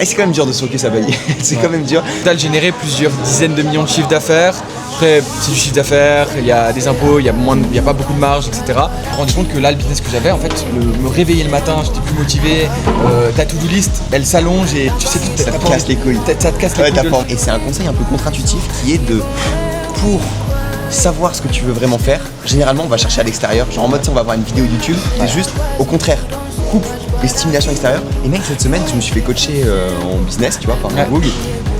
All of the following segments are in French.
c'est quand même dur de stocker sa baille. C'est quand même dur. Total généré plusieurs dizaines de millions de chiffres d'affaires. Après, c'est du chiffre d'affaires, il y a des impôts, il y a pas beaucoup de marge, etc. Je me suis rendu compte que là, le business que j'avais, en fait, me réveiller le matin, j'étais plus motivé. Ta to-do list, elle s'allonge et tu sais, Ça te casse les couilles. Ça te casse les couilles. Et c'est un conseil un peu contre-intuitif qui est pour savoir ce que tu veux vraiment faire, généralement on va chercher à l'extérieur, genre en mode on va voir une vidéo YouTube, c'est juste au contraire, coupe les stimulations extérieures. Et mec, cette semaine je me suis fait coacher en business, tu vois, par Google.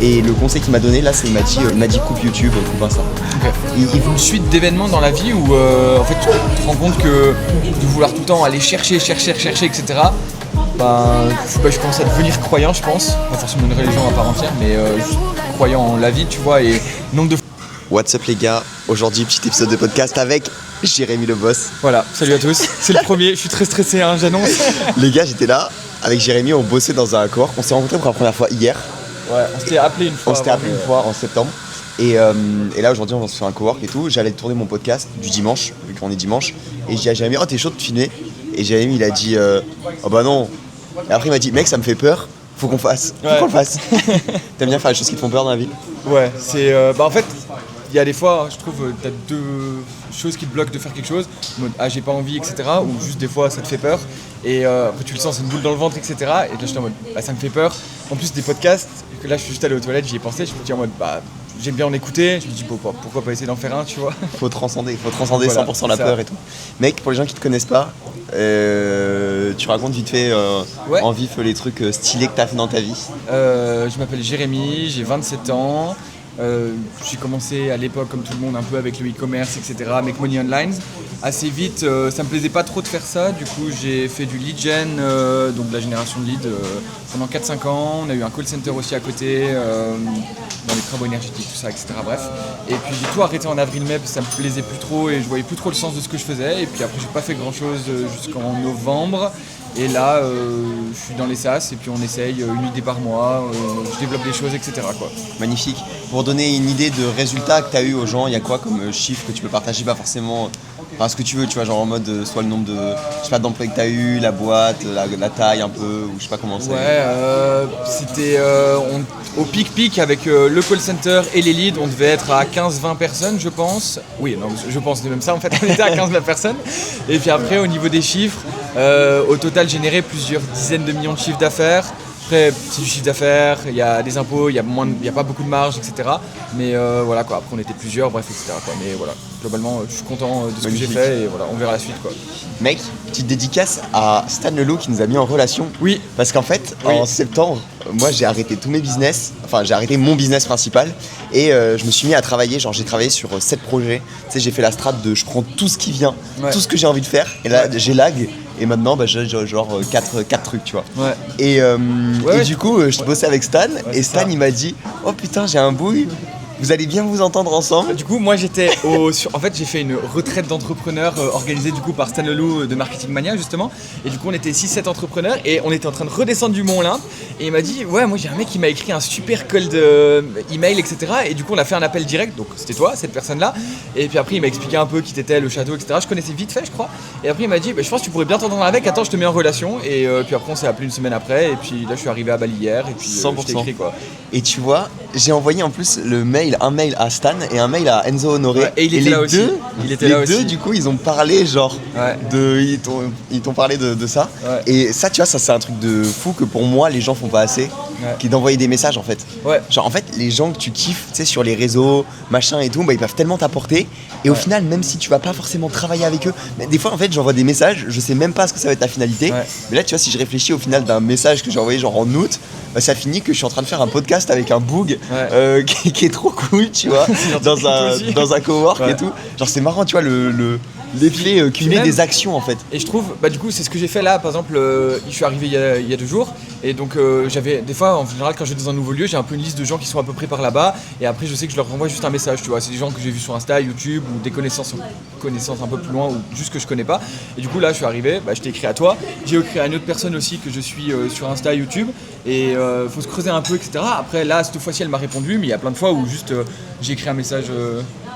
Et le conseil qu'il m'a donné là, c'est il m'a dit coupe YouTube, coupe Insta. Okay. Il y a une suite d'événements dans la vie où en fait tu te rends compte que de vouloir tout le temps aller chercher, etc. Je commence à devenir croyant, je pense, pas forcément une religion à part entière, mais juste croyant en la vie, tu vois, et nombre de. What's up les gars, aujourd'hui petit épisode de podcast avec Jérémy le boss. Voilà, salut à tous, c'est le premier, je suis très stressé, hein, j'annonce. Les gars, j'étais là, avec Jérémy, on bossait dans un cowork, on s'est rencontrés pour la première fois hier. Ouais, on s'était appelé une fois. On s'était appelé une fois en septembre. Et là aujourd'hui on va se faire un cowork et tout, j'allais tourner mon podcast du dimanche, vu qu'on est dimanche. Et je dis à Jérémy, oh t'es chaud de filmer? Et Jérémy il a dit, oh bah non. Et après il m'a dit, mec ça me fait peur, faut qu'on le fasse. T'aimes bien faire les choses qui te font peur dans la vie? Ouais, c'est en fait, il y a des fois, je trouve, t'as deux choses qui te bloquent de faire quelque chose, en mode j'ai pas envie, etc. Ou juste des fois ça te fait peur. Et après tu le sens, c'est une boule dans le ventre, etc. Et là j'étais en mode ça me fait peur. En plus des podcasts, que là je suis juste allé aux toilettes, j'y ai pensé, je me dis en mode j'aime bien en écouter. Je me dis pourquoi pas essayer d'en faire un, tu vois. Faut transcender voilà, 100% la peur et tout. Mec, pour les gens qui te connaissent pas, tu racontes vite fait en vif les trucs stylés que t'as fait dans ta vie. Je m'appelle Jérémy, j'ai 27 ans. J'ai commencé à l'époque comme tout le monde un peu avec le e-commerce, etc. Make Money Online. Assez vite, ça me plaisait pas trop de faire ça. Du coup, j'ai fait du lead gen, donc de la génération de leads pendant 4-5 ans. On a eu un call center aussi à côté, dans les travaux énergétiques, tout ça, etc. Bref. Et puis j'ai tout arrêté en avril-mai parce que ça me plaisait plus trop et je voyais plus trop le sens de ce que je faisais. Et puis après, j'ai pas fait grand-chose jusqu'en novembre. Et là, je suis dans les SaaS et puis on essaye une idée par mois, je développe des choses, etc. quoi. Magnifique. Pour donner une idée de résultats que tu as eu aux gens, il y a quoi comme chiffre que tu peux partager? Pas forcément ce que tu veux, tu vois, genre en mode soit le nombre de d'employés que tu as eu, la boîte, la taille un peu, ou je sais pas comment c'est. Ouais, c'était au pic avec le call center et les leads, on devait être à 15-20 personnes, je pense. Oui, non, je pense même ça en fait, on était à 15-20 personnes. Et puis après, au niveau des chiffres, au total généré plusieurs dizaines de millions de chiffres d'affaires. Après, c'est du chiffre d'affaires, il y a des impôts, il y a pas beaucoup de marge, etc. Mais voilà quoi, après on était plusieurs, bref, etc. quoi. Mais voilà, globalement, je suis content de ce que j'ai fait et voilà, on verra la suite quoi. Mec, petite dédicace à Stan Leloup qui nous a mis en relation. Oui. Parce qu'en fait, en septembre, moi j'ai arrêté tous mes business, enfin j'ai arrêté mon business principal et je me suis mis à travailler, genre j'ai travaillé sur 7 projets. Tu sais, j'ai fait la strat de je prends tout ce qui vient, tout ce que j'ai envie de faire et là j'ai lag. Et maintenant, j'ai genre 4 trucs, tu vois. Ouais. Et du coup, je bossais avec Stan. Et Stan, il m'a dit, oh putain, j'ai un bouille. Vous allez bien vous entendre ensemble. Du coup, moi j'étais en fait, j'ai fait une retraite d'entrepreneurs organisée du coup par Stan Leloup de Marketing Mania justement. Et du coup, on était 6-7 entrepreneurs et on était en train de redescendre du Mont Olympe. Et il m'a dit, ouais, moi j'ai un mec qui m'a écrit un super cold email, etc. Et du coup, on a fait un appel direct. Donc c'était toi, cette personne-là. Et puis après, il m'a expliqué un peu qui t'étais, le château, etc. Je connaissais vite fait, je crois. Et après, il m'a dit, je pense que tu pourrais bien t'entendre avec. Attends, je te mets en relation. Et puis après, on s'est appelé une semaine après. Et puis là, je suis arrivé à Bali hier. Et puis 100%. je t'ai écrit quoi. Et tu vois, j'ai envoyé en plus un mail à Stan et un mail à Enzo Honoré. Ouais, et il était là aussi. Les deux, du coup, ils ont parlé ils t'ont parlé de ça. Ouais. Et ça, tu vois, ça c'est un truc de fou que pour moi, les gens font pas assez, qui est d'envoyer des messages en fait. Ouais. Genre en fait, les gens que tu kiffes, tu sais, sur les réseaux, machin et tout, ils peuvent tellement t'apporter. Et au final, même si tu vas pas forcément travailler avec eux, mais des fois en fait, j'envoie des messages, je sais même pas ce que ça va être la finalité. Ouais. Mais là, tu vois, si je réfléchis au final d'un message que j'ai envoyé genre en août, ça finit que je suis en train de faire un podcast avec un boug qui est trop cool, tu vois, dans un cowork et tout. Genre c'est marrant, tu vois, l'effet cumulé des actions en fait. Et je trouve, du coup, c'est ce que j'ai fait là. Par exemple, je suis arrivé il y a 2 jours et donc j'avais des fois, en général, quand je vais dans un nouveau lieu, j'ai un peu une liste de gens qui sont à peu près par là-bas et après je sais que je leur renvoie juste un message, tu vois. C'est des gens que j'ai vus sur Insta, YouTube ou des connaissances un peu plus loin ou juste que je connais pas. Et du coup là, je suis arrivé, je t'ai écrit à toi, j'ai écrit à une autre personne aussi que je suis sur Insta, YouTube et faut se creuser un peu, etc. Après là, cette fois-ci, elle m'a répondu, mais il y a plein de fois où juste j'ai écrit un message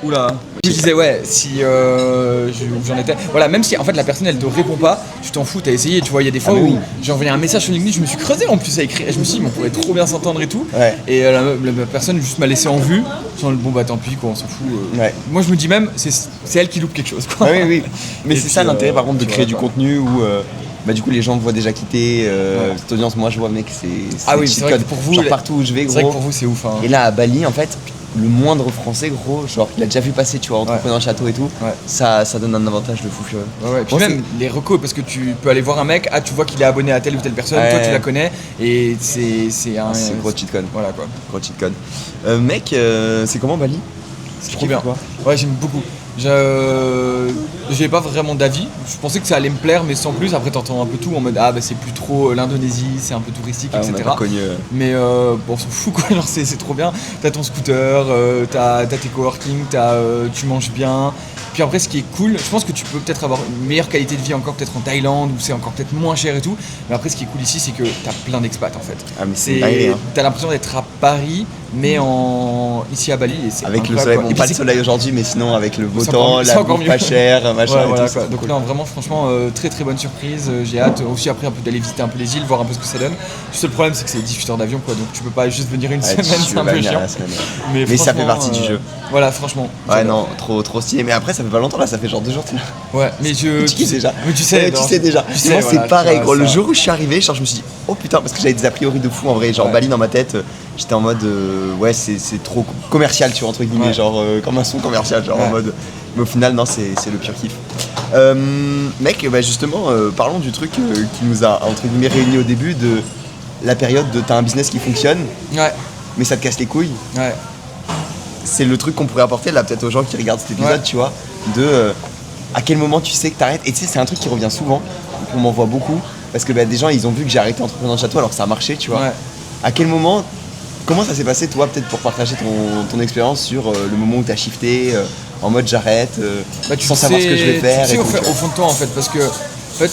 Oula. Je disais si j'en étais. Voilà, même si en fait la personne elle te répond pas, tu t'en fous, t'as essayé, tu vois, il y a des fois où j'ai envoyé un message sur LinkedIn, je me suis creusé en plus à écrire, et je me suis dit, on pourrait trop bien s'entendre et tout. Ouais. Et la personne juste m'a laissé en vue, sans bon bah tant pis quoi, on s'en fout. Ouais. Moi je me dis même, c'est elle qui loupe quelque chose quoi. Oui. Mais c'est ça l'intérêt par contre de créer du contenu où bah du coup les gens me voient déjà quitter cette audience, moi je vois mec c'est vrai que pour vous, genre partout où je vais gros. C'est vrai que pour vous c'est ouf hein. Et là à Bali en fait le moindre français gros, genre il a déjà vu passer tu vois entrepreneur dans le château et tout, ça donne un avantage de fou furieux. Ouais. Puis même les recos parce que tu peux aller voir un mec, tu vois qu'il est abonné à telle ou telle personne, toi tu la connais et c'est un gros cheat code. Voilà quoi. Gros cheat code. Mec, c'est comment Bali? C'est trop bien quoi. Ouais, j'aime beaucoup. J'avais pas vraiment d'avis, je pensais que ça allait me plaire mais sans plus, après t'entends un peu tout en mode c'est plus trop l'Indonésie, c'est un peu touristique etc. On a pas connu, Mais on s'en fout quoi, genre c'est trop bien, t'as ton scooter, t'as tes coworking, tu manges bien. Puis après ce qui est cool, je pense que tu peux peut-être avoir une meilleure qualité de vie encore peut-être en Thaïlande où c'est encore peut-être moins cher et tout. Mais après ce qui est cool ici c'est que t'as plein d'expats en fait. T'as l'impression d'être à Paris mais ici à Bali et c'est avec le soleil, pas le soleil aujourd'hui mais sinon avec le beau temps, la bouffe pas chère, machin et tout. Donc là vraiment franchement très très bonne surprise, j'ai hâte aussi après un peu d'aller visiter un peu les îles, voir un peu ce que ça donne. Juste le problème c'est que c'est 18 heures d'avion quoi, donc tu peux pas juste venir une semaine, c'est un peu chiant. Mais ça fait partie du jeu. Voilà franchement. Ouais non, trop stylé, mais après ça fait pas longtemps là, ça fait genre 2 jours t'es là. Ouais mais tu sais déjà. Mais tu sais déjà. Moi c'est pareil gros, le jour où je suis arrivé, genre je me suis dit oh putain parce que j'avais des a priori de fou en vrai, genre Bali dans ma tête, j'étais en mode c'est trop commercial tu vois entre guillemets, genre comme un son commercial genre en mode, mais au final non c'est le pur kiff. Mec justement parlons du truc qui nous a entre guillemets réunis au début de la période de t'as un business qui fonctionne mais ça te casse les couilles. C'est le truc qu'on pourrait apporter là peut-être aux gens qui regardent cet épisode tu vois, de à quel moment tu sais que t'arrêtes. Et tu sais c'est un truc qui revient souvent, on m'en voit beaucoup parce que des gens ils ont vu que j'ai arrêté entrepreneur dans le château alors que ça a marché tu vois. À quel moment, comment ça s'est passé toi peut-être pour partager ton expérience sur le moment où t'as shifté en mode j'arrête sans savoir ce que je vais faire. Tu sais au fond de toi en fait parce que en fait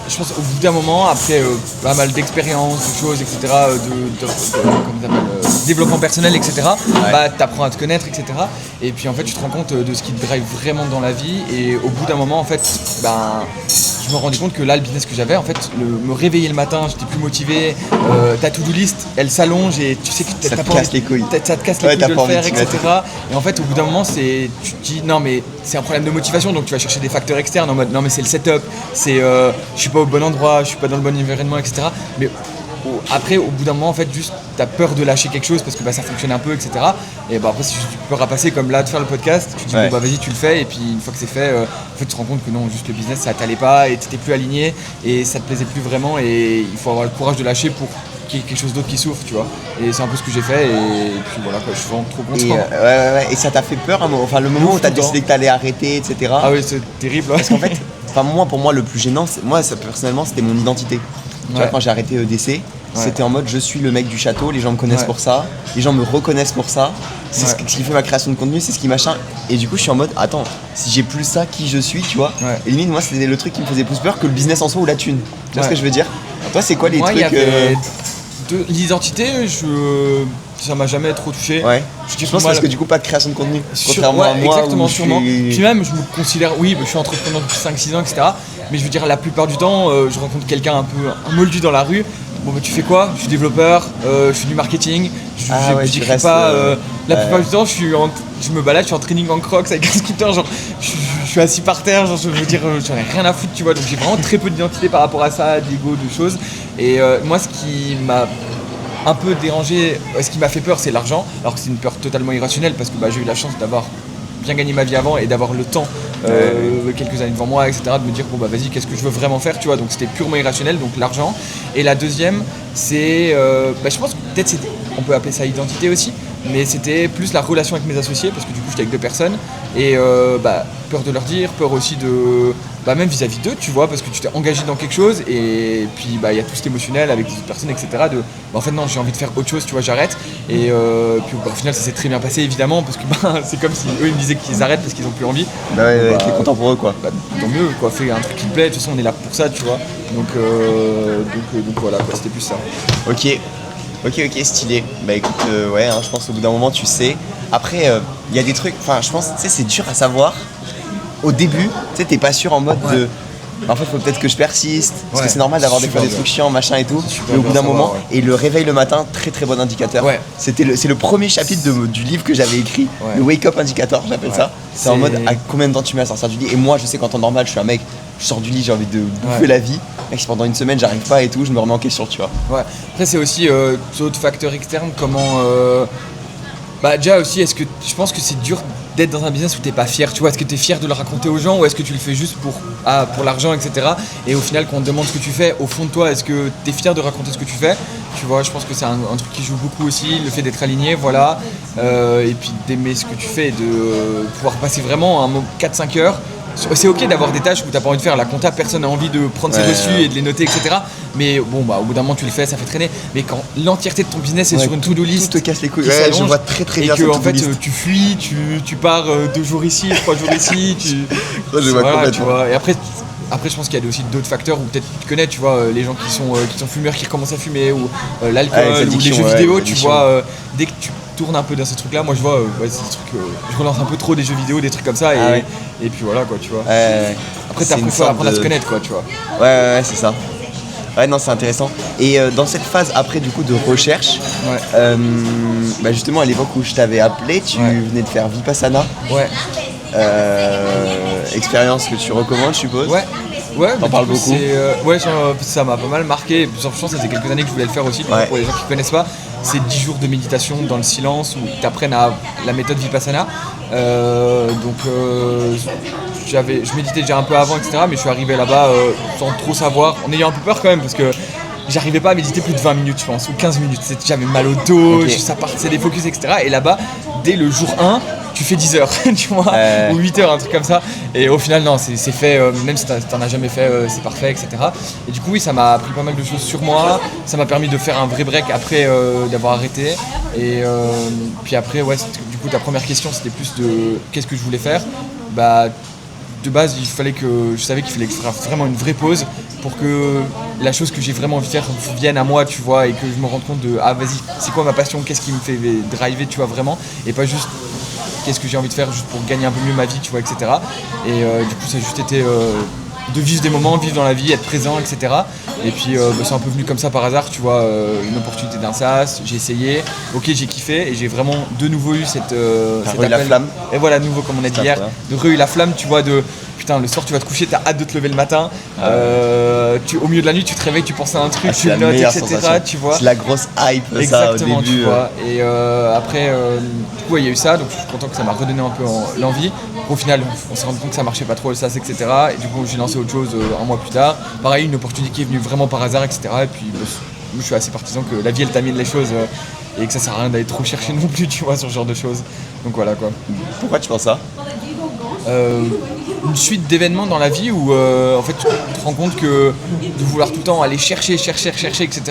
je pense au bout d'un moment, après pas mal d'expériences, de choses, etc., développement personnel, etc., t'apprends à te connaître, etc. Et puis en fait, tu te rends compte de ce qui te drive vraiment dans la vie. Et au bout d'un moment, en fait, je me rendais compte que là, le business que j'avais, en fait, me réveiller le matin, j'étais plus motivé. Ta to-do list, elle s'allonge et tu sais que ça te casse les couilles. Ça te casse les couilles de le faire, etc. Et en fait, au bout d'un moment, tu te dis non, mais c'est un problème de motivation, donc tu vas chercher des facteurs externes en mode non, mais c'est le setup, c'est je suis pas au bon endroit, je suis pas dans le bon environnement, etc. Mais après, au bout d'un moment, en fait, juste t'as peur de lâcher quelque chose parce que ça fonctionne un peu, etc. Et après, si tu peux rapasser comme là de faire le podcast, tu te dis vas-y, tu le fais. Et puis une fois que c'est fait, en fait, tu te rends compte que non, juste le business, ça t'allait pas et t'étais plus aligné et ça te plaisait plus vraiment. Et il faut avoir le courage de lâcher pour qu'il y ait quelque chose d'autre qui souffre, tu vois. Et c'est un peu ce que j'ai fait. Et puis voilà, quoi, je suis vraiment trop content. Et ça t'a fait peur, enfin, le moment où t'as décidé que t'allais arrêter, etc. Ah oui, c'est terrible. Parce qu'en fait, pour moi, le plus gênant, personnellement, c'était mon identité. Tu vois, quand j'ai arrêté EDC, c'était en mode je suis le mec du château, les gens me connaissent pour ça, les gens me reconnaissent pour ça, c'est ce qui fait ma création de contenu, c'est ce qui machin. Et du coup, je suis en mode attends, si j'ai plus ça, qui je suis, tu vois. Et limite, moi, c'était le truc qui me faisait plus peur que le business en soi ou la thune. Tu vois ce que je veux dire? Toi, c'est quoi les trucs l'identité, ça m'a jamais trop touché. Je pense parce que du coup pas de création de contenu. Contrairement à moi. Exactement, sûrement. Puis même je me considère, je suis entrepreneur depuis 5-6 ans, etc. Mais je veux dire la plupart du temps, je rencontre quelqu'un un peu moldu dans la rue. Bon tu fais quoi? Je suis développeur, je fais du marketing, j'écris pas. La plupart du temps je me balade, je suis en training en crocs avec un scooter, genre je suis assis par terre, genre je veux dire j'en ai rien à foutre, tu vois. Donc j'ai vraiment très peu d'identité par rapport à ça, d'ego, de choses. Et moi ce qui m'a un peu dérangé, ce qui m'a fait peur c'est l'argent, alors que c'est une peur totalement irrationnelle parce que j'ai eu la chance d'avoir bien gagné ma vie avant et d'avoir le temps quelques années devant moi, etc., de me dire vas-y, qu'est-ce que je veux vraiment faire, tu vois. Donc c'était purement irrationnel, donc l'argent. Et la deuxième c'est je pense que peut-être on peut appeler ça identité aussi, mais c'était plus la relation avec mes associés parce que du coup j'étais avec 2 personnes et peur de leur dire, peur aussi de même vis-à-vis d'eux, tu vois, parce que tu t'es engagé dans quelque chose et puis il y a tout cet émotionnel avec les autres personnes, etc. En fait non, j'ai envie de faire autre chose, tu vois, j'arrête. Et puis au final ça s'est très bien passé évidemment parce que c'est comme si eux ils me disaient qu'ils arrêtent parce qu'ils ont plus envie. T'es content pour eux quoi. Tant mieux quoi, fais un truc qui te plaît, de toute façon on est là pour ça, tu vois. Donc voilà quoi, c'était plus ça. Ok. Ok, stylé. Bah écoute, ouais, hein, je pense qu'au bout d'un moment, tu sais. Après, il y a des trucs, enfin, je pense, tu sais, c'est dur à savoir. Au début, tu sais, t'es pas sûr en mode de. En fait, faut peut-être que je persiste, parce que c'est normal d'avoir des fois des trucs chiants, machin et tout. Mais au bout d'un moment, et le réveil le matin, très très bon indicateur. C'est le premier chapitre du livre que j'avais écrit, le Wake Up Indicator, j'appelle ça. C'est en mode à combien de temps tu mets à sortir du lit. Et moi, je sais qu'en temps normal, je suis un mec, je sors du lit, j'ai envie de bouffer la vie. Mec, pendant une semaine, j'arrive pas et tout, je me remets en question, tu vois. Ouais. Après, c'est aussi d'autres facteurs externes, comment. Bah, déjà aussi, je pense que c'est dur d'être dans un business où t'es pas fier, tu vois, est-ce que t'es fier de le raconter aux gens ou est-ce que tu le fais juste pour l'argent, etc. Et au final, quand on te demande ce que tu fais, au fond de toi, est-ce que t'es fier de raconter ce que tu fais? Tu vois, je pense que c'est un truc qui joue beaucoup aussi, le fait d'être aligné, voilà, et puis d'aimer ce que tu fais et de pouvoir passer vraiment 4-5 heures. C'est ok d'avoir des tâches où t'as pas envie de faire la compta, personne n'a envie de prendre ses reçus et de les noter, etc. Mais bon, bah au bout d'un moment tu le fais, ça fait traîner. Mais quand l'entièreté de ton business est sur une to-do list, tout te casse les couilles. Ouais, je vois très bien. Et que en fait tu fuis, tu pars 2 jours ici, 3 jours ici, je vois complètement. Tu vois. Et après je pense qu'il y a aussi d'autres facteurs où peut-être tu connais, tu vois, les gens qui sont fumeurs qui recommencent à fumer ou l'alcool ou les jeux vidéo, tu vois, dès que tu tournes un peu dans ces trucs là, moi je vois c'est des trucs, je relance un peu trop des jeux vidéo, des trucs comme ça et puis voilà quoi, tu vois. Après faut apprendre à se connaître quoi, tu vois. Ouais, c'est ça. Ouais, non, c'est intéressant. Et dans cette phase après du coup de recherche, bah justement à l'époque où je t'avais appelé, tu venais de faire Vipassana. Expérience que tu recommandes, je suppose. Ouais, t'en parles beaucoup. Ça m'a pas mal marqué. Franchement, ça faisait quelques années que je voulais le faire aussi. Pour les gens qui connaissent pas, c'est 10 jours de méditation dans le silence où tu apprennes à la méthode Vipassana. Je méditais déjà un peu avant, etc. Mais je suis arrivé là-bas sans trop savoir, en ayant un peu peur quand même, parce que j'arrivais pas à méditer plus de 20 minutes, je pense, ou 15 minutes. J'avais mal au dos, ça partait des focus, etc. Et là-bas, dès le jour 1, tu fais 10 heures, tu vois, ou 8 heures, un truc comme ça. Et au final, non, c'est fait, même si t'en as jamais fait, c'est parfait, etc. Et du coup, oui, ça m'a appris pas mal de choses sur moi. Ça m'a permis de faire un vrai break après d'avoir arrêté. Et puis après, du coup, ta première question, c'était plus de qu'est-ce que je voulais faire. Bah, de base, je savais qu'il fallait faire vraiment une vraie pause pour que la chose que j'ai vraiment envie de faire vienne à moi, tu vois, et que je me rende compte de vas-y, c'est quoi ma passion, qu'est-ce qui me fait driver, tu vois, vraiment, et pas juste qu'est-ce que j'ai envie de faire juste pour gagner un peu mieux ma vie, tu vois, etc. Et du coup, ça a juste été de vivre des moments, vivre dans la vie, être présent, etc. Et puis c'est un peu venu comme ça par hasard, tu vois, une opportunité d'un SaaS, j'ai essayé, j'ai kiffé et j'ai vraiment de nouveau eu cet appel. La flamme. Et voilà, nouveau comme on a dit hier, de eu la flamme, tu vois, de putain, le soir tu vas te coucher, t'as hâte de te lever le matin, au milieu de la nuit tu te réveilles, tu penses à un truc, tu notes, etc. Tu vois. C'est la grosse hype. Exactement, ça, au début. Tu vois. Et après, du coup, il y a eu ça, donc je suis content que ça m'a redonné un peu l'envie. Au final, on s'est rendu compte que ça marchait pas trop le SaaS, etc. Et du coup, j'ai lancé autre chose un mois plus tard. Pareil, une opportunité qui est venue vraiment par hasard, etc. Et puis, moi, je suis assez partisan que la vie, elle t'amène les choses et que ça sert à rien d'aller trop chercher non plus, tu vois, sur ce genre de choses. Donc voilà quoi. Pourquoi tu penses ça? Une suite d'événements dans la vie où en fait tu te rends compte que de vouloir tout le temps aller chercher, etc.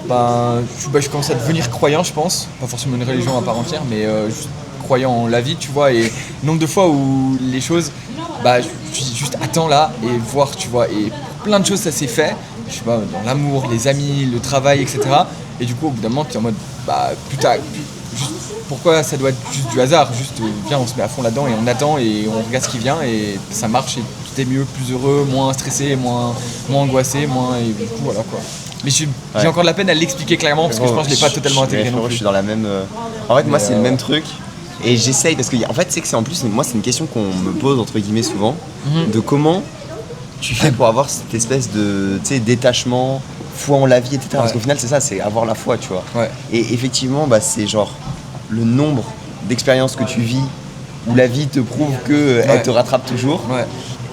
Je commence à devenir croyant, je pense. Pas forcément une religion à part entière, mais juste croyant en la vie, tu vois. Et nombre de fois où les choses, je dis juste attends là et voir, tu vois. Et plein de choses ça s'est fait, je sais pas, dans l'amour, les amis, le travail, etc. Et du coup au bout d'un moment tu es en mode putain, juste pourquoi ça doit être juste du hasard, juste viens on se met à fond là-dedans et on attend et on regarde ce qui vient et ça marche et tout est mieux, plus heureux, moins stressé, moins angoissé, et du coup voilà quoi. Mais j'ai encore de la peine à l'expliquer clairement parce que je pense que je l'ai pas totalement intégré non plus. Je suis dans la même. En fait moi c'est le même truc et j'essaye parce que en fait c'est que c'est en plus moi c'est une question qu'on me pose entre guillemets souvent de comment tu fais pour avoir cette espèce de détachement, foi en la vie, etc. Parce qu'au final c'est ça, c'est avoir la foi, tu vois. Et effectivement c'est genre le nombre d'expériences que tu vis où la vie te prouve qu'elle te rattrape toujours.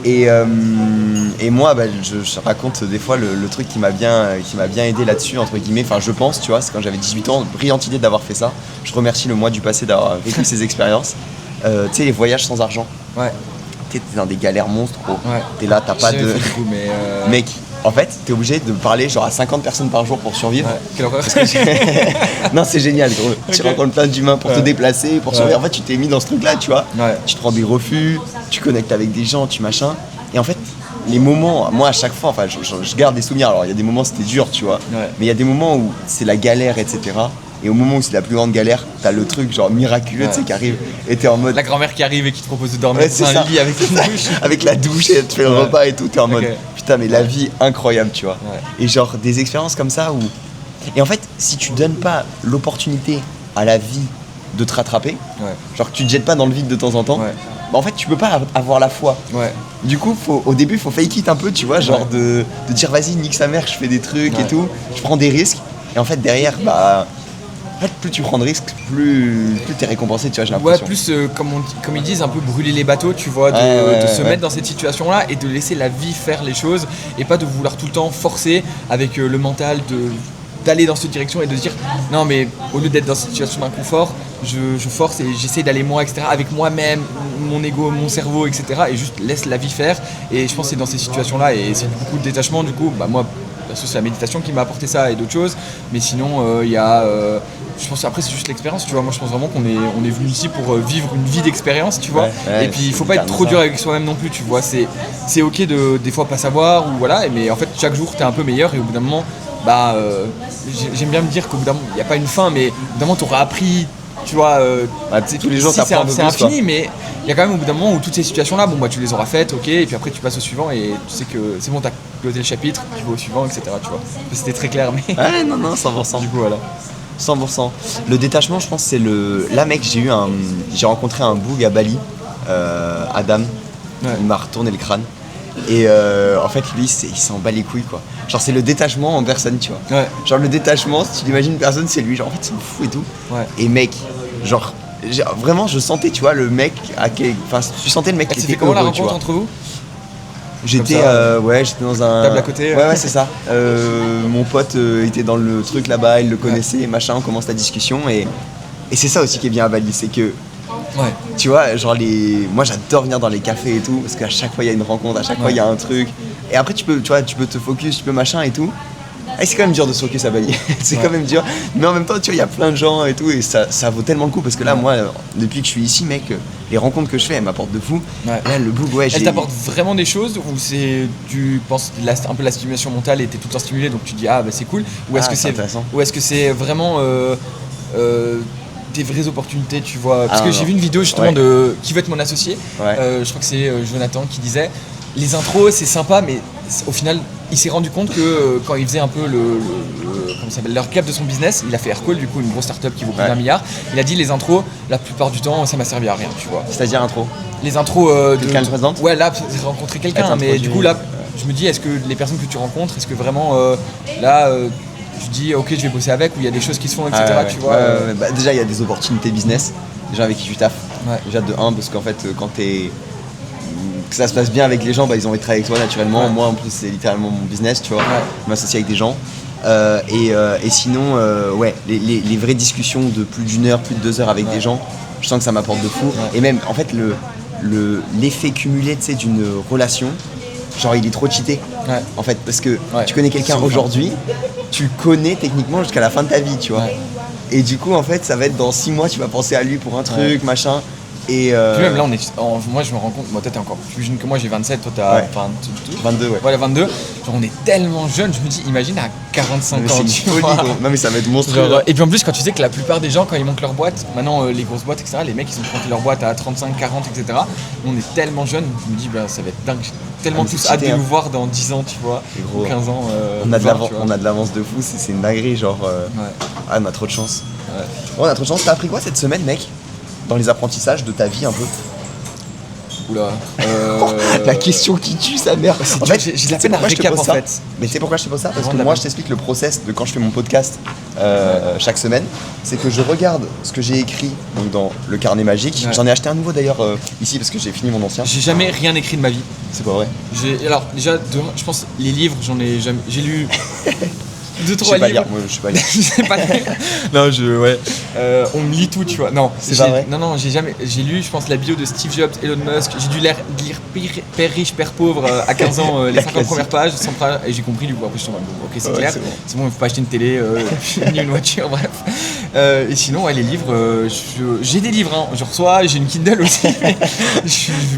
Et moi je raconte des fois le truc qui m'a bien aidé là-dessus entre guillemets, enfin je pense, tu vois, c'est quand j'avais 18 ans, brillante idée d'avoir fait ça. Je remercie le moi du passé d'avoir vécu ces expériences. Tu sais, les voyages sans argent. T'es dans des galères monstres, gros. T'es là, t'as pas de... Mec, en fait, t'es obligé de parler genre à 50 personnes par jour pour survivre. Quelle horreur. Non, c'est génial, gros. Tu rencontres plein d'humains pour te déplacer, pour survivre. En fait, tu t'es mis dans ce truc-là, tu vois. Tu te prends des refus, tu connectes avec des gens, tu machin. Et en fait, les moments, moi à chaque fois, enfin je garde des souvenirs, alors il y a des moments c'était dur, tu vois, mais il y a des moments où c'est la galère, etc. Et au moment où c'est la plus grande galère, t'as le truc genre miraculeux, tu sais, qui arrive, et t'es en mode... La grand-mère qui arrive et qui te propose de dormir dans un lit avec une douche. Avec la douche, et tu fais le repas et tout, t'es en mode, putain mais la vie incroyable, tu vois. Et genre des expériences comme ça où... Et en fait, si tu donnes pas l'opportunité à la vie de te rattraper, genre que tu te jettes pas dans le vide de temps en temps, bah en fait tu peux pas avoir la foi. Du coup au début faut fake it un peu, tu vois, genre de dire vas-y nique sa mère, je fais des trucs et tout, je prends des risques, et en fait derrière bah en fait, plus tu prends de risques, plus t'es récompensé, tu vois, j'ai l'impression. Plus comme ils disent, un peu brûler les bateaux, tu vois, de se mettre dans cette situation-là et de laisser la vie faire les choses et pas de vouloir tout le temps forcer avec le mental d'aller dans cette direction et de se dire non mais au lieu d'être dans cette situation d'inconfort, je force et j'essaie d'aller moi, etc. avec moi-même, mon ego, mon cerveau, etc. et juste laisse la vie faire. Et je pense que c'est dans ces situations-là et c'est beaucoup de détachement. Du coup, bah moi, c'est la méditation qui m'a apporté ça et d'autres choses. Mais sinon, il y a... je pense après c'est juste l'expérience, tu vois. Moi je pense vraiment qu'on est venu ici pour vivre une vie d'expérience, tu vois. Et puis il faut pas être trop dur avec soi-même non plus, tu vois. C'est ok de des fois pas savoir ou voilà, mais en fait chaque jour t'es un peu meilleur et au bout d'un moment, bah j'aime bien me dire qu'au bout d'un moment, il n'y a pas une fin, mais au bout d'un moment t'auras appris, tu vois. Tous les jours c'est infini, quoi. Mais il y a quand même au bout d'un moment où toutes ces situations-là, bon bah tu les auras faites, ok, et puis après tu passes au suivant et tu sais que c'est bon, t'as closé le chapitre, tu vas au suivant, etc. Tu vois. C'était très clair, mais. Ouais, non, 100%. Du coup voilà. 100%. Le détachement, je pense, c'est le. Là, mec, j'ai rencontré un boug à Bali, Adam. Il m'a retourné le crâne. Et en fait, lui, il s'en bat les couilles, quoi. Genre, c'est le détachement en personne, tu vois. Genre, le détachement, si tu l'imagines une personne, c'est lui. Genre, en fait, c'est fou et tout. Et mec, genre, vraiment, je sentais, tu vois, le mec. Enfin, tu sentais le mec qui était comment heureux, la rencontre entre vous? J'étais dans un... Table à côté. Ouais, c'est ça. Mon pote était dans le truc là-bas, il le connaissait, machin, on commence la discussion et c'est ça aussi qui est bien à Bali, c'est que tu vois, genre moi j'adore venir dans les cafés et tout, parce qu'à chaque fois il y a une rencontre, à chaque fois il y a un truc. Et après tu peux te focus, tu peux machin et tout. Et c'est quand même dur de se focus à Bali, c'est quand même dur. Mais en même temps, tu vois, il y a plein de gens et tout, et ça vaut tellement le coup, parce que là, moi, depuis que je suis ici, mec, les rencontres que je fais, elles m'apportent de fou. Là, le boug, elles t'apportent vraiment des choses, ou c'est, tu penses un peu la stimulation mentale et t'es tout le temps stimulé, donc tu dis ah bah c'est cool, ou est-ce que c'est vraiment des vraies opportunités, tu vois, parce que j'ai vu une vidéo justement de qui veut être mon associé, je crois que c'est Jonathan qui disait les intros c'est sympa, mais au final il s'est rendu compte que quand il faisait un peu leur cap de son business, il a fait Aircall, du coup une grosse startup qui vaut plus d'1 milliard. Il a dit les intros, la plupart du temps ça m'a servi à rien, tu vois. C'est-à-dire intro? Les intros quelqu'un le présente? Ouais, là j'ai rencontré quelqu'un, mais du coup là je me dis est-ce que les personnes que tu rencontres, est-ce que vraiment tu dis ok je vais bosser avec, ou il y a des choses qui se font, etc. Tu vois. Bah, déjà il y a des opportunités business, des gens avec qui tu taffes. Déjà de 1, parce qu'en fait quand que ça se passe bien avec les gens, bah, ils ont envie de travailler avec toi naturellement. Moi en plus c'est littéralement mon business, tu vois. Je m'associe avec des gens. Et sinon les vraies discussions de plus d'1 heure, plus de 2 heures avec des gens, je sens que ça m'apporte de fou. Et même en fait l'effet cumulé, tu sais, d'une relation, genre il est trop cheaté en fait, parce que tu connais quelqu'un aujourd'hui, tu le connais techniquement jusqu'à la fin de ta vie, tu vois. Et du coup en fait ça va être dans 6 mois tu vas penser à lui pour un truc, machin. Et puis même là moi je me rends compte, moi toi t'es encore plus jeune que moi, j'ai 27, toi t'as 22, Voilà, 22. Genre on est tellement jeunes, je me dis imagine à 45 ans, tu vois. Non mais ça va être monstrueux. Et puis en plus quand tu sais que la plupart des gens quand ils montent leur boîte, maintenant les grosses boîtes, etc., les mecs ils ont monté leur boîte à 35, 40, etc. Nous on est tellement jeunes, je me dis bah ça va être dingue, j'ai tellement tous hâte de nous voir dans 10 ans, tu vois, ou 15 ans. On a de l'avance de fou, c'est une dinguerie, genre on a trop de chance. On a trop de chance. T'as appris quoi cette semaine, mec, dans les apprentissages de ta vie un peu? Oula. La question qui tue sa mère. En fait, j'ai de la peine à récap en fait. Mais tu sais pourquoi je te pose ça? Parce que moi je t'explique le process de quand je fais mon podcast chaque semaine. C'est que je regarde ce que j'ai écrit donc, dans le carnet magique. J'en ai acheté un nouveau d'ailleurs ici parce que j'ai fini mon ancien. J'ai jamais rien écrit de ma vie. C'est pas vrai? Alors déjà, je pense les livres, j'en ai jamais. J'ai lu 2-3 livres. Lire, moi je sais pas lire. Je sais pas lire. Non, on me lit tout, tu vois. Non, c'est pas vrai. Non, j'ai lu, je pense, la bio de Steve Jobs, Elon Musk. J'ai dû lire Père riche, Père pauvre à 15 ans, les 50 premières pages, et j'ai compris du coup. Après, je suis en mode, ok, c'est clair. C'est bon, il faut pas acheter une télé, ni une voiture, bref. Et sinon, les livres, j'ai des livres, hein. Je reçois, j'ai une Kindle aussi.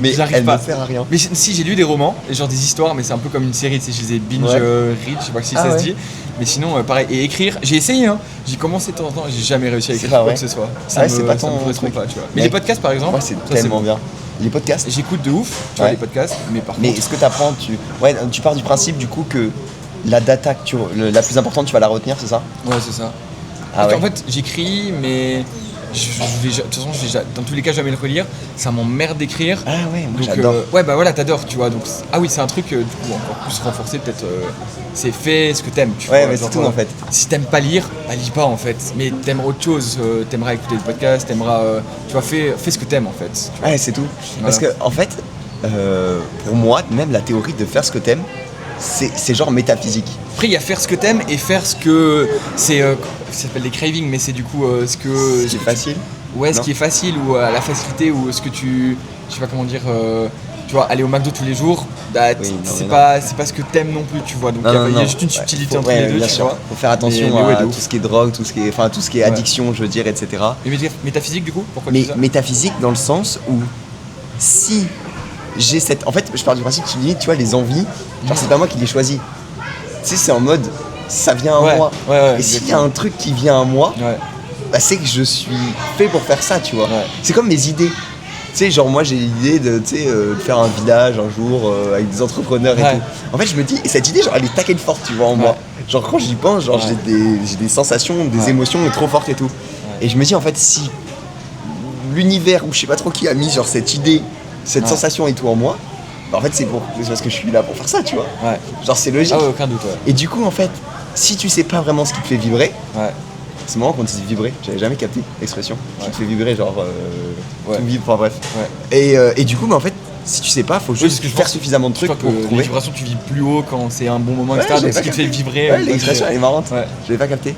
Mais j'arrive elle pas. ne sert à rien. Mais si, j'ai lu des romans, genre des histoires, mais c'est un peu comme une série, tu sais, je les ai binge read, je sais pas si ça se dit. Mais sinon, pareil, et écrire, j'ai essayé, hein. J'ai commencé de temps en temps, j'ai jamais réussi à écrire quoi que ce soit. C'est pas ton correspond pas, tu vois. Mais les podcasts, par exemple, c'est tellement bien. Les podcasts, j'écoute de ouf, tu vois, les podcasts, mais par contre. Mais est-ce que t'apprends, tu pars du principe du coup que la data la plus importante, tu vas la retenir, c'est ça? Ouais, c'est ça. En fait, j'écris, mais de toute façon, je vais dans tous les cas jamais le relire. Ça m'emmerde d'écrire. Ah ouais, moi donc, j'adore. Ouais, bah voilà, t'adores, tu vois. Donc, c'est un truc du coup encore plus renforcé, peut-être. C'est fait ce que t'aimes, tu vois. Ouais, mais c'est tout en fait. Si t'aimes pas lire, bah lis pas en fait. Mais t'aimeras autre chose. T'aimeras écouter des podcasts, t'aimeras. Tu vois, fais ce que t'aimes en fait. Ouais, c'est tout. Voilà. Parce que en fait, pour moi, même la théorie de faire ce que t'aimes, c'est genre métaphysique. Après, il y a faire ce que t'aimes et faire ce que. Ça s'appelle des cravings, mais c'est du coup ce que. C'est facile. Ouais, ce qui est facile ou la facilité ou ce que tu. Je sais pas comment dire. Tu vois, aller au McDo tous les jours, c'est pas ce que t'aimes non plus, tu vois. Donc il y a juste une subtilité entre les deux, tu vois. Faut faire attention à tout ce qui est drogue, tout ce qui est addiction, je veux dire, etc. Mais métaphysique du coup, pourquoi tu dis ça? Métaphysique dans le sens où si j'ai cette. En fait, je pars du principe que tu vois, les envies, genre c'est pas moi qui les choisis. Tu sais, c'est en mode ça vient à moi. Et s'il y a un truc qui vient à moi, bah, c'est que je suis fait pour faire ça, tu vois. C'est comme mes idées. Tu sais, genre moi j'ai l'idée de faire un village un jour avec des entrepreneurs et tout. En fait, je me dis, et cette idée, genre elle est taquette forte, tu vois, en moi. Genre quand j'y pense, genre j'ai des sensations, des émotions trop fortes et tout. Et je me dis, en fait, si l'univers ou je sais pas trop qui a mis genre cette idée, cette sensation et tout en moi, bah, en fait c'est parce que je suis là pour faire ça, tu vois. Genre c'est logique. Ah ouais, aucun doute. Et du coup, en fait, si tu sais pas vraiment ce qui te fait vibrer, c'est marrant quand tu dis vibrer, j'avais jamais capté l'expression. Qui te fait vibrer, genre tout vivre, enfin bref. Et du coup, bah, en fait, si tu sais pas, faut juste faire suffisamment de trucs pour trouver. Les vibrations, tu vis plus haut quand c'est un bon moment, etc. Donc ce qui te fait vibrer. L'expression elle est marrante. Je l'avais pas capté.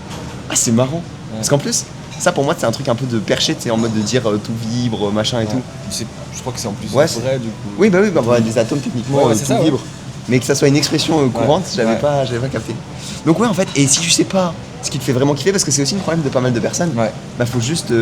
Ah, c'est marrant. Parce qu'en plus, ça pour moi c'est un truc un peu de perché, en mode de dire tout vibre, machin et tout. Je crois que c'est en plus vrai du coup. Oui, bah des atomes techniquement, tout vibre. Mais que ça soit une expression courante, j'avais pas capté. Donc ouais, en fait, et si tu sais pas ce qui te fait vraiment kiffer, parce que c'est aussi le problème de pas mal de personnes, bah faut juste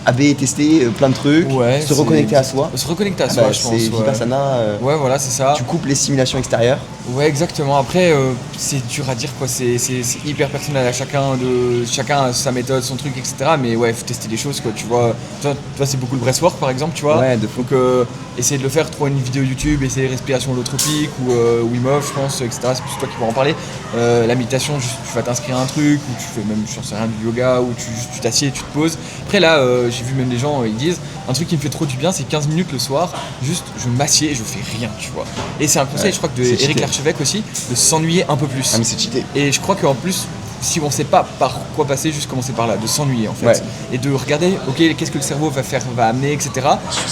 AB tester plein de trucs, se reconnecter à soi. Se reconnecter à soi, je pense. C'est Vipassana. Ouais, voilà, c'est ça. Tu coupes les stimulations extérieures. Ouais, exactement. Après, c'est dur à dire, quoi. C'est hyper personnel à chacun a sa méthode, son truc, etc. Mais ouais, faut tester des choses, quoi. Tu vois, toi c'est beaucoup le breathwork, par exemple, tu vois. Ouais, de fou. Donc, essayer de le faire, trouver une vidéo YouTube, essayer respiration holotropique ou Wim Hof, je pense, etc. C'est plus toi qui vas en parler. La méditation, juste, tu vas t'inscrire à un truc, ou tu fais même, je sais rien, du yoga, ou tu t'assieds, tu te poses. Après, là, j'ai vu même des gens, ils disent, un truc qui me fait trop du bien, c'est 15 minutes le soir, juste, je m'assieds et je fais rien, tu vois. Et c'est un conseil, je crois que de Eric Larchevêque aussi, de s'ennuyer un peu plus. Ah, mais c'est cheaté. Et je crois qu'en plus, si on sait pas par quoi passer, juste commencer par là, de s'ennuyer en fait. Et de regarder, ok, qu'est-ce que le cerveau va amener, etc.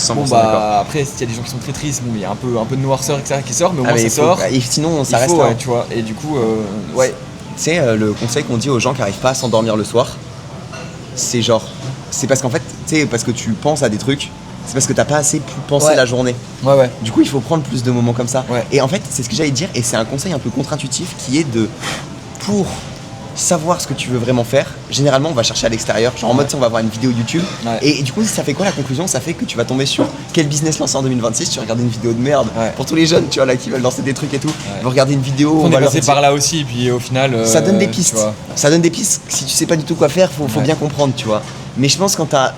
Bon, bah, après, s'il y a des gens qui sont très tristes, bon, il y a un peu de noirceur, etc. qui sort, mais au moins ça sort. Et sinon, ça reste tu vois. Et du coup, Tu sais, le conseil qu'on dit aux gens qui arrivent pas à s'endormir le soir, c'est genre, c'est parce qu'en fait, tu sais, parce que tu penses à des trucs, c'est parce que t'as pas assez pu penser la journée. Du coup, il faut prendre plus de moments comme ça. Et en fait, c'est ce que j'allais dire, et c'est un conseil un peu contre-intuitif qui est pour savoir ce que tu veux vraiment faire, généralement on va chercher à l'extérieur, genre en mode on va voir une vidéo YouTube et du coup ça fait quoi la conclusion? Ça fait que tu vas tomber sur quel business lancer en 2026, tu vas regarder une vidéo de merde pour tous les jeunes, tu vois, là qui veulent lancer des trucs et tout, ils vont regarder une vidéo, on est passé par là aussi, et puis au final ça donne des pistes, si tu sais pas du tout quoi faire, faut bien comprendre, tu vois. Mais je pense quand t'as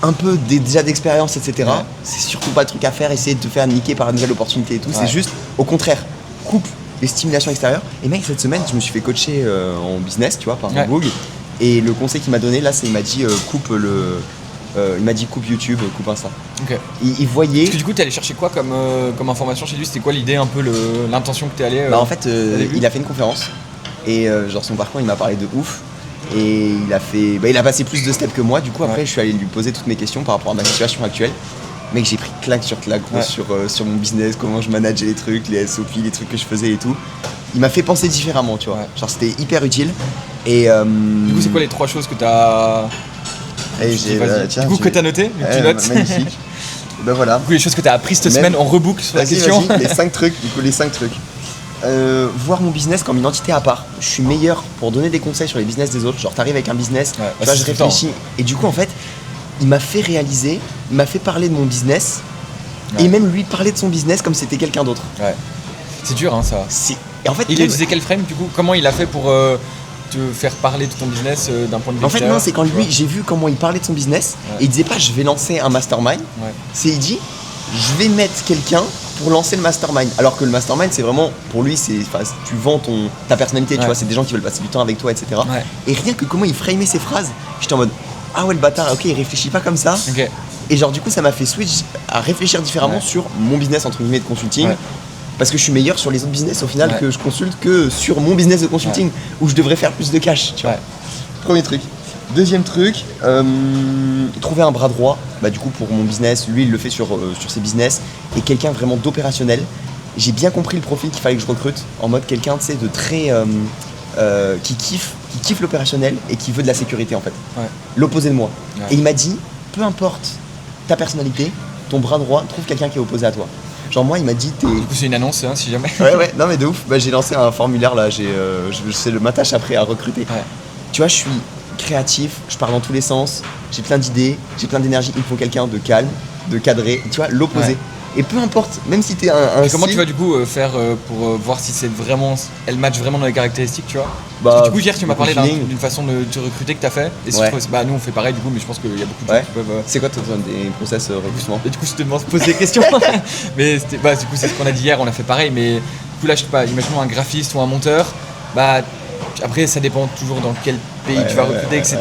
un peu déjà d'expérience, etc., c'est surtout pas le truc à faire, essayer de te faire niquer par une nouvelle opportunité et tout, c'est juste au contraire, coupe les stimulations extérieures. Et mec, cette semaine, je me suis fait coacher en business, tu vois, par Boog. Et le conseil qu'il m'a donné là, c'est il m'a dit coupe YouTube, coupe Insta. Il voyait. Parce que du coup, t'es allé chercher quoi comme information chez lui? C'était quoi l'idée, un peu l'intention que t'es allé en fait, il a fait une conférence et genre son parcours, il m'a parlé de ouf. Et il a passé plus de steps que moi. Du coup, après, je suis allé lui poser toutes mes questions par rapport à ma situation actuelle. Mec, j'ai pris claque sur claque sur mon business, comment je manageais les trucs, les SOP, les trucs que je faisais et tout. Il m'a fait penser différemment, tu vois. Genre, c'était hyper utile. Et du coup, c'est quoi les 3 choses que t'as que t'as notées, tu notes. Magnifique. Ben voilà. Du coup, les choses que t'as apprises cette semaine, on reboucle sur la question. Les 5 trucs, du coup, les 5 trucs. voir mon business comme une entité à part. Je suis meilleur pour donner des conseils sur les business des autres. Genre, t'arrives avec un business, tu vois, je réfléchis. Et du coup, en fait, il m'a fait réaliser, il m'a fait parler de mon business, et même lui parler de son business comme si c'était quelqu'un d'autre. Ouais. C'est dur, hein, ça. Et en fait, il utilisait quel frame, du coup? Comment il a fait pour te faire parler de ton business d'un point de vue En fait, non, c'est quand lui, j'ai vu comment il parlait de son business, et il disait pas, je vais lancer un mastermind. C'est, il dit, je vais mettre quelqu'un pour lancer le mastermind. Alors que le mastermind, c'est vraiment, pour lui, tu vends ta personnalité, tu vois, c'est des gens qui veulent passer du temps avec toi, etc. Et rien que comment il framait ses phrases, j'étais en mode, ah ouais, le bâtard, ok, il réfléchit pas comme ça. Et genre, du coup, ça m'a fait switch à réfléchir différemment sur mon business, entre guillemets, de consulting. Parce que je suis meilleur sur les autres business au final que je consulte que sur mon business de consulting où je devrais faire plus de cash, tu vois. Premier truc. Deuxième truc, trouver un bras droit. Bah, du coup, pour mon business, lui, il le fait sur ses business. Et quelqu'un vraiment d'opérationnel. J'ai bien compris le profil qu'il fallait que je recrute. En mode quelqu'un, tu sais, de très... qui kiffe l'opérationnel et qui veut de la sécurité, en fait. L'opposé de moi. Et il m'a dit, peu importe ta personnalité, ton bras droit, trouve quelqu'un qui est opposé à toi. Genre moi il m'a dit Du coup c'est une annonce hein, si jamais. Ouais non mais de ouf, j'ai lancé un formulaire là, c'est ma tâche après à recruter. Tu vois, je suis créatif, je pars dans tous les sens, j'ai plein d'idées, j'ai plein d'énergie, il faut quelqu'un de calme, de cadré, tu vois, l'opposé. Et peu importe, même si t'es un comment tu vas du coup faire pour voir si c'est vraiment, elle match vraiment dans les caractéristiques, tu vois? Du coup hier tu m'as parlé d'une façon de te recruter que t'as fait. Et nous on fait pareil du coup, mais je pense qu'il y a beaucoup de gens qui peuvent. C'est quoi des process recrutement? Et du coup je te demande de poser des questions. Mais du coup c'est ce qu'on a dit hier, on a fait pareil, mais du coup là je sais pas, imaginons un graphiste ou un monteur, après ça dépend toujours dans quel pays tu vas recruter, etc.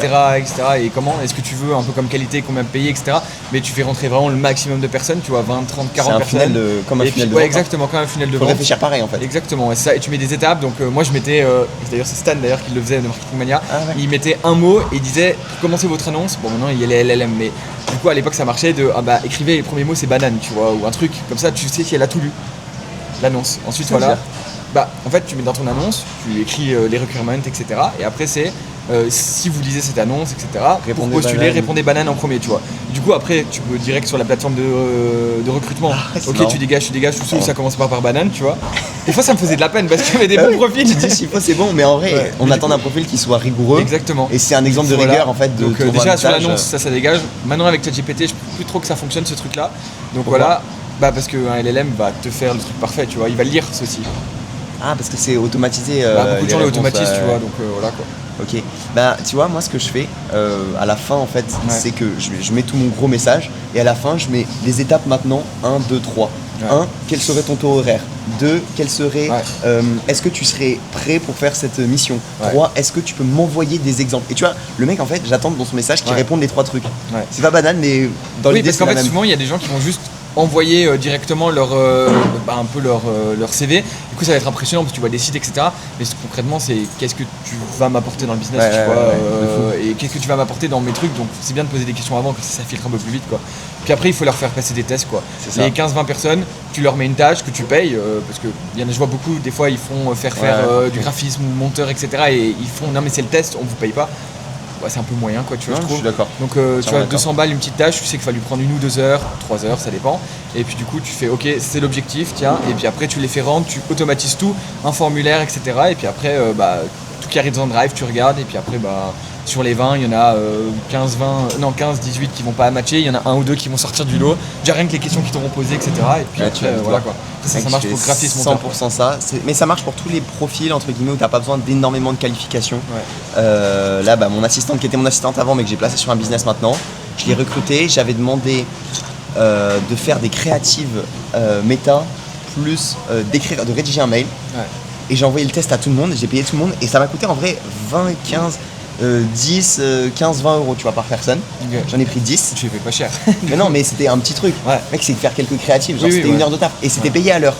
Et comment, est-ce que tu veux un peu comme qualité, combien payer, etc. Mais tu fais rentrer vraiment le maximum de personnes, tu vois, 20, 30, 40 personnes. Comme un funnel de vente. Exactement, comme un funnel de vente. Faut réfléchir pareil en fait. Exactement, et tu mets des étapes. Donc moi je mettais, d'ailleurs c'est Stan d'ailleurs qui le faisait de Marketing Mania, il mettait un mot et il disait commencez votre annonce. Bon maintenant il y a les LLM, mais du coup à l'époque ça marchait de écrivez les premiers mots c'est banane, tu vois, ou un truc comme ça, tu sais si elle a tout lu, l'annonce. Ensuite voilà. En fait, tu mets dans ton annonce, tu écris les requirements, etc. Et après, c'est si vous lisez cette annonce, etc. Pour postuler, répondez banane en premier, tu vois. Du coup, après, tu peux direct sur la plateforme de recrutement. Ok, tu dégages, tout ça, ça commence par banane, tu vois. Des fois, ça me faisait de la peine parce qu'il y avait des bons profils. Tu dis, s'il faut, c'est bon, mais en vrai, on attend un profil qui soit rigoureux. Exactement. Et c'est un exemple de rigueur, en fait. Donc, déjà, sur l'annonce, ça dégage. Maintenant, avec ChatGPT, je ne sais plus trop que ça fonctionne, ce truc-là. Donc, voilà. Parce qu'un LLM va te faire le truc parfait, tu vois. Il va lire ceci. Ah, parce que c'est automatisé. Beaucoup de gens l'automatisent, tu vois, donc voilà quoi. Ok. Tu vois, moi ce que je fais à la fin en fait, c'est que je mets tout mon gros message et à la fin je mets les étapes maintenant 1, 2, 3. 1, quel serait ton taux horaire? 2, quel serait. Est-ce que tu serais prêt pour faire cette mission? 3, est-ce que tu peux m'envoyer des exemples? Et tu vois, le mec en fait, j'attends dans son message qu'il réponde les 3 trucs. C'est pas banal, mais dans l'idée c'est la même. Parce qu'en fait, souvent il y a des gens qui vont juste envoyer directement leur CV. Du coup ça va être impressionnant parce que tu vois des sites, etc. Mais concrètement c'est qu'est-ce que tu vas m'apporter dans le business, tu vois, et qu'est-ce que tu vas m'apporter dans mes trucs. Donc c'est bien de poser des questions avant que ça filtre un peu plus vite quoi. Puis après il faut leur faire passer des tests quoi. Les 15-20 personnes, tu leur mets une tâche que tu payes parce que je vois beaucoup des fois ils font faire du graphisme ou monteur, etc. Et ils font non mais c'est le test, on vous paye pas. C'est un peu moyen quoi, tu vois, je trouve. Je suis d'accord. Donc tu vois, 200 balles une petite tâche, tu sais qu'il va lui prendre 1 ou 2 heures, 3 heures, ça dépend. Et puis du coup tu fais ok, c'est l'objectif, tiens, et puis après tu les fais rendre, tu automatises tout, un formulaire, etc. Et puis après tout qui arrive dans le drive, tu regardes, et puis après sur les 20, il y en a 15, 18 qui vont pas matcher, il y en a 1 ou 2 qui vont sortir du lot, déjà rien que les questions qu'ils t'auront posées, etc. Et puis après, voilà quoi. Ça marche pour le graphisme. 100% ça, mais ça marche pour tous les profils entre guillemets où t'as pas besoin d'énormément de qualifications. Là mon assistante qui était mon assistante avant mais que j'ai placée sur un business maintenant, je l'ai recrutée, j'avais demandé de faire des créatives méta plus de rédiger un mail. Et j'ai envoyé le test à tout le monde, j'ai payé tout le monde et ça m'a coûté en vrai 20, 15, 10, 15, 20 euros tu vois par personne. J'en ai pris 10. Tu les payes pas cher. Mais non, mais c'était un petit truc. Mec, c'est de faire quelques créatives, genre c'était 1 heure de taf et c'était payé à l'heure.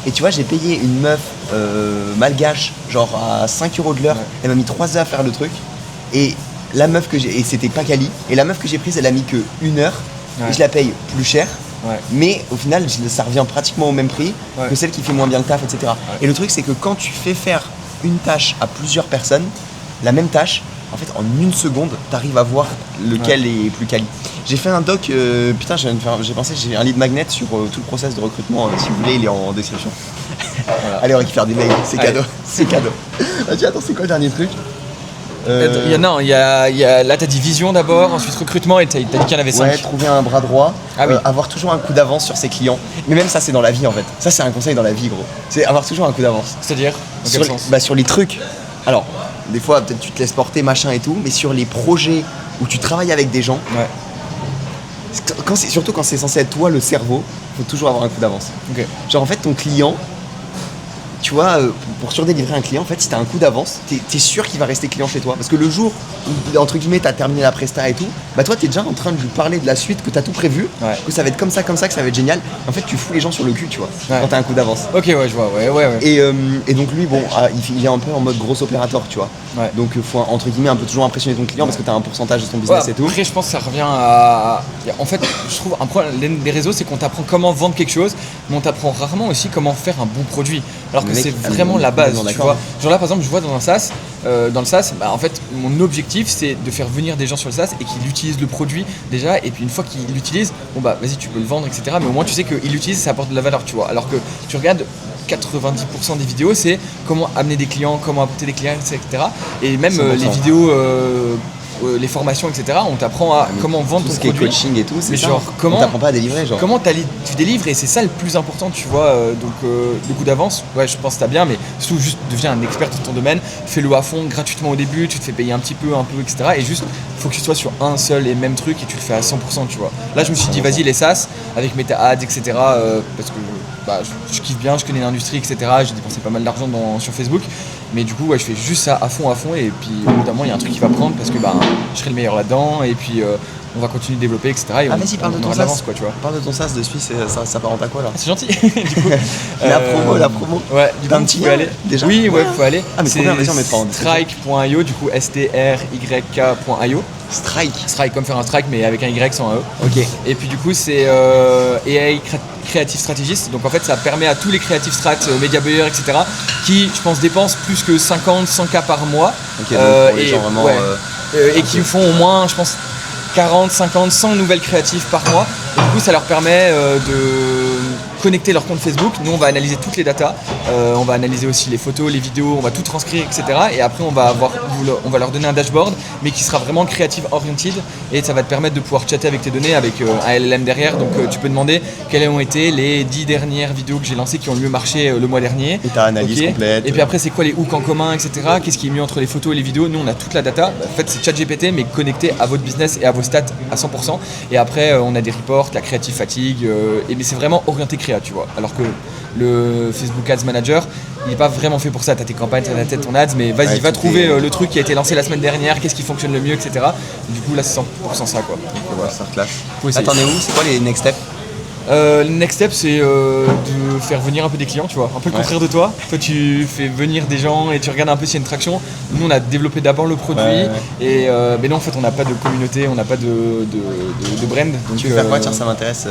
Et tu vois, j'ai payé une meuf malgache genre à 5 euros de l'heure. Elle m'a mis 3 heures à faire le truc et la meuf et c'était pas quali, et la meuf que j'ai prise elle a mis que 1 heure et je la paye plus cher. Mais au final ça revient pratiquement au même prix que celle qui fait moins bien le taf, etc. Et le truc c'est que quand tu fais faire une tâche à plusieurs personnes, la même tâche, en fait en 1 seconde t'arrives à voir lequel est plus quali. J'ai fait un doc, j'ai pensé, j'ai un lead magnet sur tout le process de recrutement, si vous voulez il est en description. Voilà. Allez, on récupère des mails, c'est cadeau. C'est cadeau. Vas-y, attends, c'est quoi le dernier truc Là t'as dit vision d'abord, ensuite recrutement et t'as dit qu'il y en avait 5. Ouais, trouver un bras droit, oui. Avoir toujours un coup d'avance sur ses clients. Mais même ça c'est dans la vie en fait. Ça c'est un conseil dans la vie gros. C'est avoir toujours un coup d'avance. C'est-à-dire dans quel sens sur les trucs. Alors, des fois peut-être tu te laisses porter machin et tout, mais sur les projets où tu travailles avec des gens, surtout quand c'est censé être toi le cerveau, faut toujours avoir un coup d'avance. Okay. Genre en fait ton client, tu vois, pour surdélivrer un client, en fait, si t'as un coup d'avance, t'es sûr qu'il va rester client chez toi. Parce que le jour où, entre guillemets, t'as terminé la presta et tout, bah toi, t'es déjà en train de lui parler de la suite, que t'as tout prévu, que ça va être comme ça, que ça va être génial. En fait, tu fous les gens sur le cul, tu vois, quand t'as un coup d'avance. Ok, ouais, je vois, ouais. Et donc lui, bon, il est un peu en mode gros opérateur, tu vois. Ouais. Donc, faut, entre guillemets, un peu toujours impressionner ton client parce que t'as un pourcentage de ton business et tout. Après, je pense que ça revient à... En fait, je trouve, un problème des réseaux, c'est qu'on t'apprend comment vendre quelque chose, mais on t'apprend rarement aussi comment faire un bon produit. Alors que c'est vraiment la base, tu vois. Genre là, par exemple, je vois dans un SaaS, dans le SaaS, bah, en fait, mon objectif, c'est de faire venir des gens sur le SaaS et qu'ils utilisent le produit déjà. Et puis une fois qu'ils l'utilisent, bon bah vas-y, tu peux le vendre, etc. Mais au moins, tu sais qu'ils l'utilisent, ça apporte de la valeur, tu vois. Alors que tu regardes 90% des vidéos, c'est comment amener des clients, comment apporter des clients, etc. Et même les vidéos, les formations, etc. On t'apprend à comment vendre ton produit. Coaching et tout, c'est ça. Genre, comment, on t'apprend pas à délivrer, genre. Comment tu délivres, et c'est ça le plus important, tu vois. Donc le coup d'avance, ouais, je pense que t'as bien, mais surtout juste deviens un expert dans ton domaine, fais-le à fond, gratuitement au début, tu te fais payer un petit peu, etc. Et juste faut que tu sois sur un seul et même truc et tu le fais à 100%, tu vois. Là, je me suis dit, vas-y, les SaaS avec Meta Ads, etc. Parce que je kiffe bien, je connais l'industrie, etc. J'ai dépensé pas mal d'argent sur Facebook. Mais du coup, ouais, je fais juste ça à fond, et puis au bout d'un moment, il y a un truc qui va prendre parce que je serai le meilleur là-dedans, et puis on va continuer de développer, etc. Et vas-y, parle de ton SaaS, quoi, tu vois. Parle de ton SaaS de Suisse, ça part en quoi là? C'est gentil. Du coup, la promo. Ouais, du coup, tu peux aller déjà. Oui, ouais, faut aller. Ah, mais c'est vas-y, on mettra en strike.io, du coup, stryk.io. Strike, comme faire un strike, mais avec un Y sans un E. Ok. Et puis du coup, c'est AI Creative Strategist. Donc en fait, ça permet à tous les creative strat, media buyers, etc., qui, je pense, dépensent plus que 50-100K par mois. Ok, donc pour les gens vraiment. Et qui font au moins, je pense, 40, 50, 100 nouvelles créatives par mois. Et du coup, ça leur permet de connecter leur compte Facebook. Nous, on va analyser toutes les datas. On va analyser aussi les photos, les vidéos, on va tout transcrire, etc. Et après, on va leur donner un dashboard, mais qui sera vraiment creative oriented. Et ça va te permettre de pouvoir chatter avec tes données avec un LLM derrière. Donc, tu peux demander quelles ont été les 10 dernières vidéos que j'ai lancées qui ont le mieux marché le mois dernier. Et ta analyse complète. Et puis après, c'est quoi les hooks en commun, etc. Qu'est-ce qui est mieux entre les photos et les vidéos? Nous, on a toute la data. En fait, c'est ChatGPT, mais connecté à votre business et à vos stats à 100%. Et après, on a des reports, la creative fatigue. Mais c'est vraiment orienté créa, tu vois. Alors que le Facebook Ads Manager, il n'est pas vraiment fait pour ça. Tu as tes campagnes, tu as la tête, ton ads, mais vas-y, va trouver le truc qui a été lancé la semaine dernière, qu'est-ce qui fonctionne le mieux, etc. Et du coup, là, c'est 100% ça, quoi. Donc, voilà, ça classe. Attendez, c'est quoi les next steps? Le next step, c'est de faire venir un peu des clients, tu vois, un peu le contraire de toi. Toi, tu fais venir des gens et tu regardes un peu s'il y a une traction. Nous, on a développé d'abord le produit, et mais non, en fait, on n'a pas de communauté, on n'a pas de brand. Donc, tu veux faire quoi? Tiens, ça m'intéresse.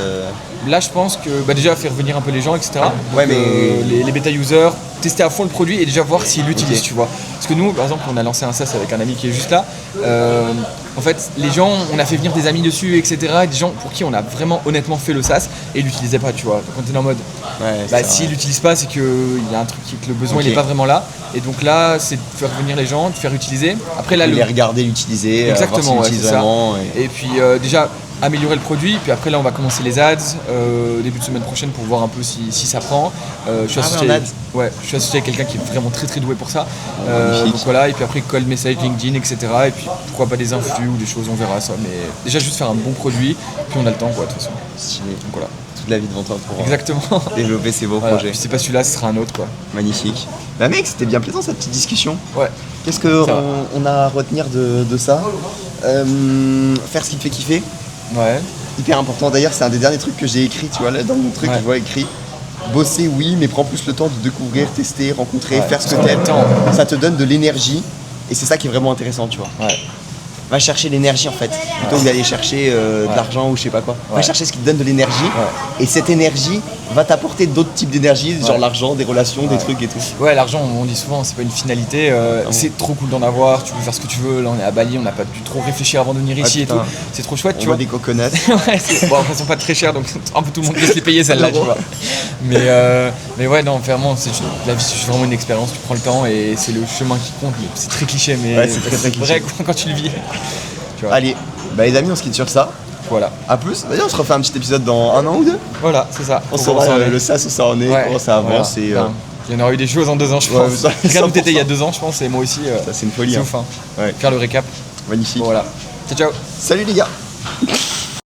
Là, je pense que déjà faire venir un peu les gens, etc. Ouais, mais les bêta users, tester à fond le produit et déjà voir s'ils l'utilisent, tu vois. Parce que nous, par exemple, on a lancé un SaaS avec un ami qui est juste là. En fait, les gens, on a fait venir des amis dessus, etc. Et des gens pour qui on a vraiment honnêtement fait le SaaS et ils l'utilisaient pas, tu vois. Donc on était en mode, s'ils l'utilisent pas, c'est qu'il y a un truc que le besoin il est pas vraiment là. Et donc là, c'est de faire venir les gens, de faire utiliser. Après là, les regarder l'utiliser, exactement, voir s'ils l'utilisent vraiment. Et puis déjà améliorer le produit, puis après là on va commencer les ads début de semaine prochaine pour voir un peu si ça prend. Je suis associé avec quelqu'un qui est vraiment très très doué pour ça. Donc voilà, et puis après cold message, LinkedIn, etc. Et puis pourquoi pas des influx ou des choses, on verra ça. Mais déjà juste faire un bon produit, puis on a le temps quoi de toute façon. Donc voilà. Toute la vie devant toi pour exactement. Développer ces beaux projets. Puis c'est pas celui-là, ce sera un autre quoi. Magnifique. Bah mec, c'était bien plaisant cette petite discussion. Ouais. Qu'est-ce qu'on a à retenir de ça? Faire ce qui te fait kiffer. Ouais. Hyper important. D'ailleurs, c'est un des derniers trucs que j'ai écrit, tu vois, là dans mon truc, je vois écrit. Bosser, oui, mais prends plus le temps de découvrir, tester, rencontrer, faire ce que t'aimes. Ça te donne de l'énergie et c'est ça qui est vraiment intéressant, tu vois. Ouais. va chercher l'énergie en fait, plutôt que d'aller chercher de l'argent ou je sais pas quoi. Va chercher ce qui te donne de l'énergie, et cette énergie va t'apporter d'autres types d'énergie, genre l'argent, des relations, des trucs et tout. Ouais, l'argent, on dit souvent, c'est pas une finalité, c'est trop cool d'en avoir, tu peux faire ce que tu veux. Là, on est à Bali, on n'a pas dû trop réfléchir avant de venir ici et tout. C'est trop chouette, tu vois. Des coconuts. Ouais, bon, elles sont pas très chères, donc un peu tout le monde peut se les payer celles-là, tu vois. Mais ouais, non, vraiment, la vie, c'est vraiment une expérience, tu prends le temps et c'est le chemin qui compte. C'est très cliché, mais c'est très vrai quand tu le vis. Tu vois. Allez, les amis, on se quitte sur ça. Voilà. A plus. Vas-y, on se refait un petit épisode dans 1 an ou 2. Voilà, c'est ça. On saura le sas où ça en est, comment ça avance. Voilà. Il y en aura eu des choses en 2 ans, je pense. Regarde où t'étais il y a 2 ans, je pense, et moi aussi. Ça, c'est une folie. C'est ouf, hein. Faire le récap. Magnifique. Voilà. Ciao, ciao. Salut les gars.